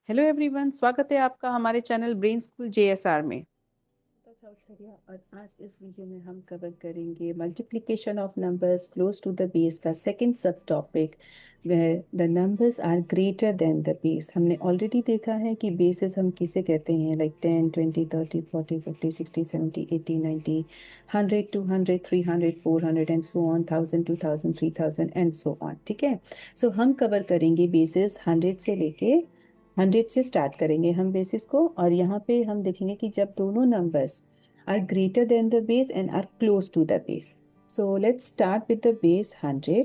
Hello everyone, स्वागत है आपका हमारे चैनल ब्रेन स्कूल जेएसआर में। और आज इस वीडियो में हम कवर करेंगे multiplication of numbers close to the base का second sub topic, where the numbers are greater than the base. हमने ऑलरेडी देखा है कि बेसेस हम किसे कहते हैं, like 10, 20, 30, 40, 50, 60, 70, 80, 90, 100, 200, 300, 400 and so on, 1000, 2000, 3000 and so on. ठीक है, सो हम कवर करेंगे बेसिस 100 से लेके 100 से स्टार्ट करेंगे हम बेसिस को। और यहाँ पे हम देखेंगे कि जब दोनों numbers are greater than the base and are close to the base. So let's start with the base 100।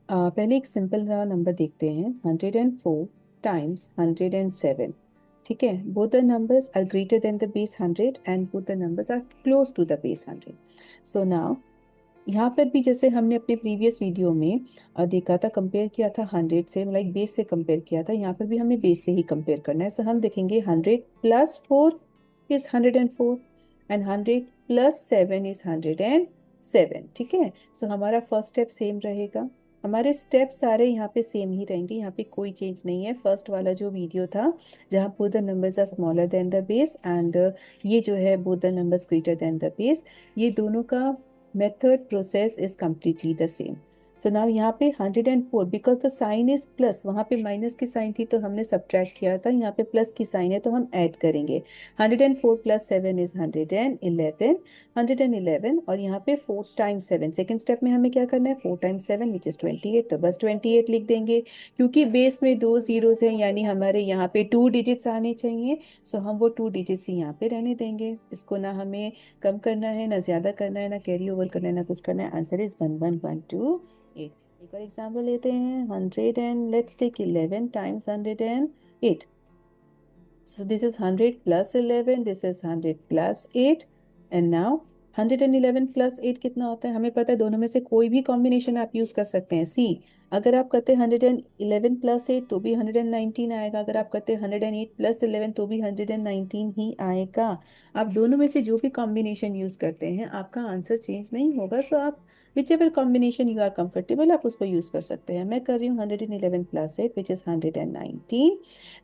पहले एक सिंपल सा नंबर देखते हैं, 104 टाइम्स 107। ठीक है, both the numbers are greater than the base 100 and both the numbers are close to the base 100। So now यहाँ पर भी जैसे हमने अपने प्रीवियस वीडियो में देखा था, कंपेयर किया था 100 से, लाइक बेस से कंपेयर किया था, यहाँ पर भी हमें बेस से ही कंपेयर करना है। सो हम देखेंगे 100 plus 4 is 104 and 100 plus 7 is 107। ठीक है, सो हमारा फर्स्ट स्टेप सेम रहेगा। हमारे स्टेप सारे यहाँ पे सेम ही रहेंगे, यहाँ पे कोई चेंज नहीं है। फर्स्ट वाला जो वीडियो था जहाँ both the numbers are smaller than the base and ये जो है both the numbers greater than the base, ये दोनों का method process is completely the same. So now यहाँ पे 104 because the sign is plus, वहाँ पे माइनस की साइन थी तो हमने सब्ट्रैक्ट किया था, यहाँ पे प्लस की साइन है तो हम ऐड करेंगे। 104 प्लस 7 इज 111, 111 और यहाँ पे 4 टाइम्स 7। सेकेंड स्टेप में हमें क्या करना है, 4 टाइम्स 7 विच इज 28, तो बस 28 लिख देंगे। क्योंकि बेस में दो जीरोस हैं यानी हमारे यहाँ पे 2 डिजिट्स आने चाहिए, सो हम वो 2 डिजिट्स ही यहाँ पे रहने देंगे। इसको ना हमें कम करना है, ना ज्यादा करना है, ना कैरी ओवर करना है, ना कुछ करना है। Answer is 11128। एक और एग्जाम्पल लेते हैं, 100 and let's take 11 times 108। So this is 100 plus 11, this is 100 plus 8 and now 111 plus 8 कितना होता है, हमें पता है। दोनों में से कोई भी कॉम्बिनेशन आप यूज कर सकते हैं। सी, अगर आप करते हैं 111 प्लस 8 तो भी 119 आएगा, अगर आप करते हैं 108 प्लस 11 तो भी 119 ही आएगा। आप दोनों में से जो भी कॉम्बिनेशन यूज करते हैं आपका आंसर चेंज नहीं होगा। सो आप whichever combination you are comfortable आप उसको यूज कर सकते हैं। मैं कर रही हूँ 111 प्लस 8 विच इज 119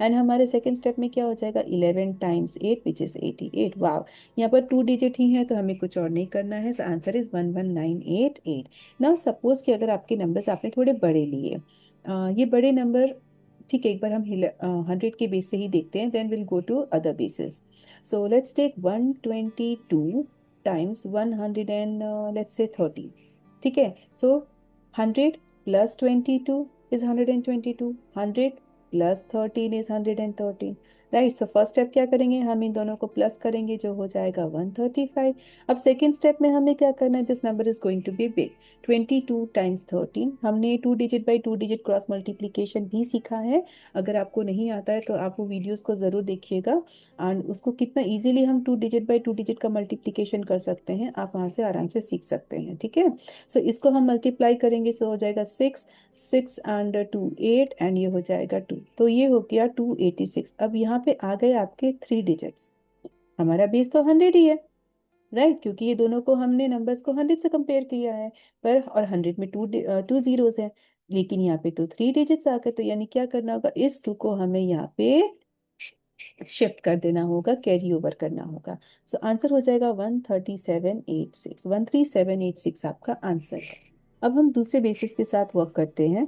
एंड हमारे सेकेंड स्टेप में क्या हो जाएगा, 11 टाइम्स 8 विच इज 88। वाव, यहाँ पर 2 डिजिट ही है तो हमें कुछ और नहीं करना है। Answer is 11988। नाउ सपोज कि अगर आपके नंबर्स आपने थोड़े बड़े लिए, ये बड़े नंबर, ठीक है, एक बार हम 100 के बेस से ही देखते हैं, then will go to other bases. So let's take 122 times 100 and let's say 30। ठीक है, so 100 plus 22 is 122, 100 plus 13 is 113। Right, so first step क्या करेंगे, हम इन दोनों को प्लस करेंगे जो हो जाएगा 135। अब सेकेंड स्टेप में हमें क्या करना है, this number is going to be big. 22 times 13, हमने 2 digit by 2 digit cross multiplication भी सीखा है। अगर आपको नहीं आता है तो आप वो वीडियोस को जरूर देखिएगा एंड उसको कितना इजीली हम 2 डिजिट बाई 2 डिजिट का मल्टीप्लीकेशन कर सकते हैं आप वहां से आराम से सीख सकते हैं। ठीक है, सो इसको हम मल्टीप्लाई करेंगे, सो हो जाएगा 6, 6 एंड 2 8 एंड ये हो जाएगा 2, तो ये हो गया 286। अब यहाँ पे आ गए आपके 3 डिजिट्स। हमारा बेस तो 100 ही है, राइट, क्योंकि ये दोनों को हमने नंबर्स को 100 से कंपेयर किया है। पर और 100 में टू जीरोस है, लेकिन यहाँ पे तो 3 डिजिट्स आ गए, तो यानी क्या करना होगा, इस 2 को हमें यहाँ पे शिफ्ट कर देना होगा, कैरी ओवर करना होगा। सो आंसर हो जाएगा 13786, 13786 आपका आंसर है। अब हम दूसरे बेसिस के साथ वर्क करते हैं।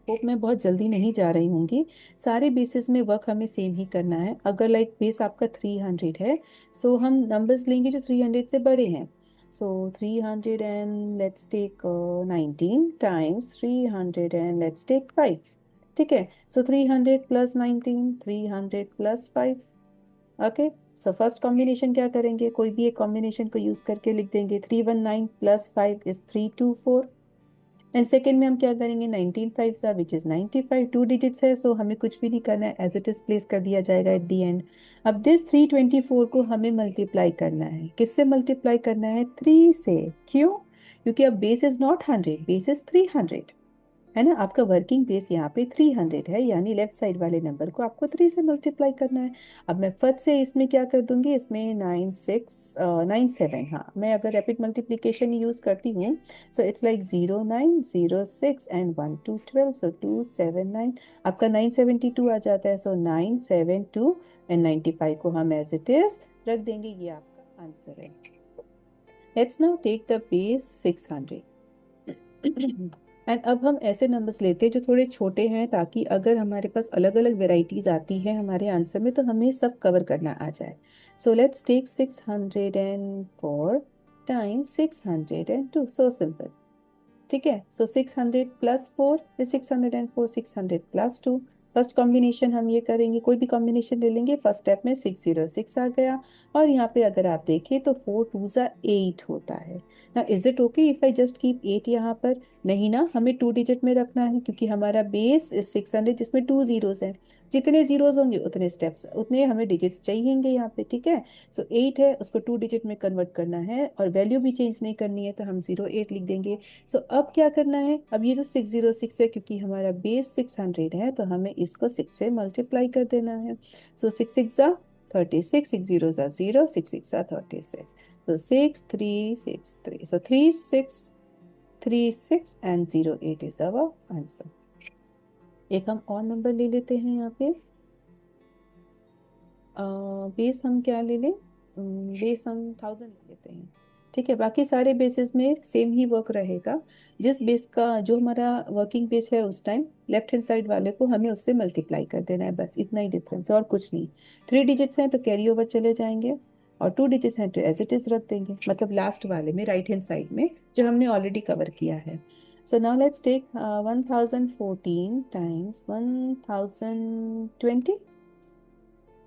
होप मैं बहुत जल्दी नहीं जा रही होंगी, सारे बेसिस में वर्क हमें सेम ही करना है। अगर लाइक बेस आपका 300 है, सो हम नंबर्स लेंगे जो 300 से बड़े हैं। So 300 and let's take 19 times 300 and let's take 5। ठीक है, so 300 plus 19, 300 plus 5। Okay, so first combination क्या करेंगे, कोई भी एक कॉम्बिनेशन को यूज करके लिख देंगे, 319 प्लस 5 इज 324। एंड सेकेंड में हम क्या करेंगे, 19 5 सा विच इज 95, 2 डिजिट्स है, सो हमें कुछ भी नहीं करना है, एज इट इज प्लेस कर दिया जाएगा एट दी एंड। अब दिस 324 को हमें मल्टीप्लाई करना है, किससे मल्टीप्लाई करना है, 3 से। क्यों, क्योंकि अब base is not 100, base is 300। है ना। आपका वर्किंग बेस यहाँ पे 300 है, यानी लेफ्ट साइड वाले नंबर को आपको 3 से मल्टीप्लाई करना है। अब मैं फट से इसमें क्या कर दूंगी, इसमें 9 7, हाँ मैं अगर रैपिड मल्टीप्लीकेशन यूज करती हूँ, सो इट्स लाइक 0 9 0 6 एंड 1 2 12, सो 2 7 9, आपका 972 आ जाता है। सो 9 7 2 एंड 95 को हम एज इट इज रख देंगे, ये आपका आंसर है। Let's now take the base 600 and अब हम ऐसे नंबर्स लेते हैं जो थोड़े छोटे हैं, ताकि अगर हमारे पास अलग अलग वेराइटीज आती है हमारे आंसर में तो हमें सब कवर करना आ जाए। So let's take 604 times 602, so simple. ठीक है, सो 600 + 4 is 604, 600 + 2। फर्स्ट कॉम्बिनेशन हम ये करेंगे, कोई भी कॉम्बिनेशन ले लेंगे। फर्स्ट स्टेप में 606 आ गया, और यहाँ पे अगर आप देखें तो 4 2 ज़ा 8 होता है ना। Is it okay if I just keep 8 यहाँ पर? नहीं ना, हमें 2 डिजिट में रखना है, क्योंकि हमारा बेस इज 600 जिसमें 2 जीरोज हैं। जितने जीरोज होंगे उतने स्टेप्स, उतने हमें डिजिट्स चाहिएंगे यहाँ पे। ठीक है, सो 8 है, उसको 2 डिजिट में कन्वर्ट करना है, और वैल्यू भी चेंज नहीं करनी है, तो हम 08 लिख देंगे। सो अब क्या करना है, अब ये जो 606 है, क्योंकि हमारा बेस 600 है, तो हमें इसको 6 से मल्टीप्लाई कर देना है। सो 6 6 ज़ा 36, 6 0 ज़ा 0, 6 6 ज़ा 36, तो 6363, सो 3636 एंड 08 इज अवर आंसर। एक हम और नंबर ले लेते हैं यहाँ पे। बेस हम क्या ले लें, बेस हम 1000 ले लेते हैं। ठीक है, बाकी सारे बेसिस में सेम ही वर्क रहेगा। जिस बेस का जो हमारा वर्किंग बेस है उस टाइम लेफ्ट हैंड साइड वाले को हमें उससे मल्टीप्लाई कर देना है, बस इतना ही डिफरेंस है और कुछ नहीं। 3 डिजिट्स हैं तो कैरी ओवर चले जाएंगे, और 2 डिजिट्स हैं तो एज इट इज रख देंगे, मतलब लास्ट वाले में राइट हैंड साइड में जो हमने ऑलरेडी कवर किया है। So now let's take 1014 times 1020।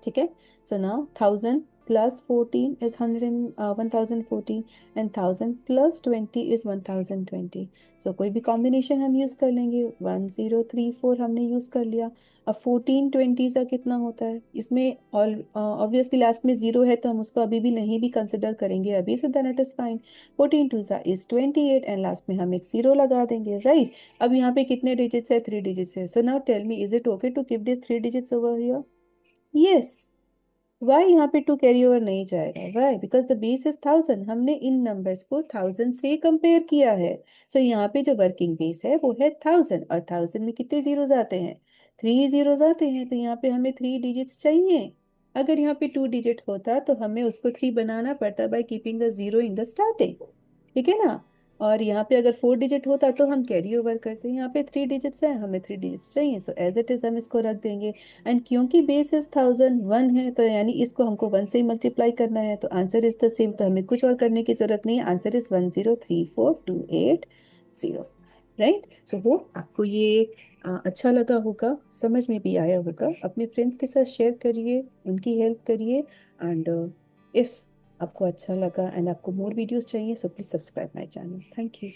ठीक है, so now 1000 + 14 is 1014, and 1000 + 20 is 1020। So कोई भी कॉम्बिनेशन हम यूज कर लेंगे। 1034 हमने यूज कर लिया। अब 1420 का कितना होता है, इसमें ऑब्वियसली लास्ट में जीरो है, तो हम उसको अभी भी नहीं भी कंसिडर करेंगे अभी, so then it is fine. 14 2 is 28, and last में हम एक जीरो लगा देंगे, राइट। अब यहाँ पे कितने डिजिट्स है, 3 डिजिट्स है। So now tell me, is it okay to keep this 3 digits over here? Yes. Why यहाँ पे 2 कैरी ओवर नहीं जाएगा? Why? Because the base is 1000, हमने इन नंबर्स को 1000 से कंपेयर किया है। सो यहाँ पे जो वर्किंग बेस है वो है 1000, और 1000 में कितने जीरोज आते हैं, 3 जीरोज आते हैं, तो यहाँ पे हमें 3 डिजिट्स चाहिए। अगर यहाँ पे 2 डिजिट होता तो हमें उसको 3 बनाना पड़ता by keeping a zero in the starting. ठीक है ना। और यहाँ पे अगर 4 डिजिट होता तो हम कैरी ओवर करते, यहाँ पे 3 डिजिट्स है, हमें 3 डिजिट्स चाहिए, सो एज इट इज हम इसको रख देंगे। एंड क्योंकि बेस इज 1001 है, तो यानी इसको हमको 1 से ही मल्टीप्लाई करना है, तो आंसर इज द सेम, तो हमें कुछ और करने की जरूरत नहीं है। Answer is 103428 0, right. सो वो आपको ये अच्छा लगा होगा, समझ में भी आया होगा। अपने फ्रेंड्स के साथ शेयर करिए, उनकी हेल्प करिए, एंड इफ आपको अच्छा लगा एंड आपको मोर वीडियोस चाहिए, so please subscribe my channel. Thank you.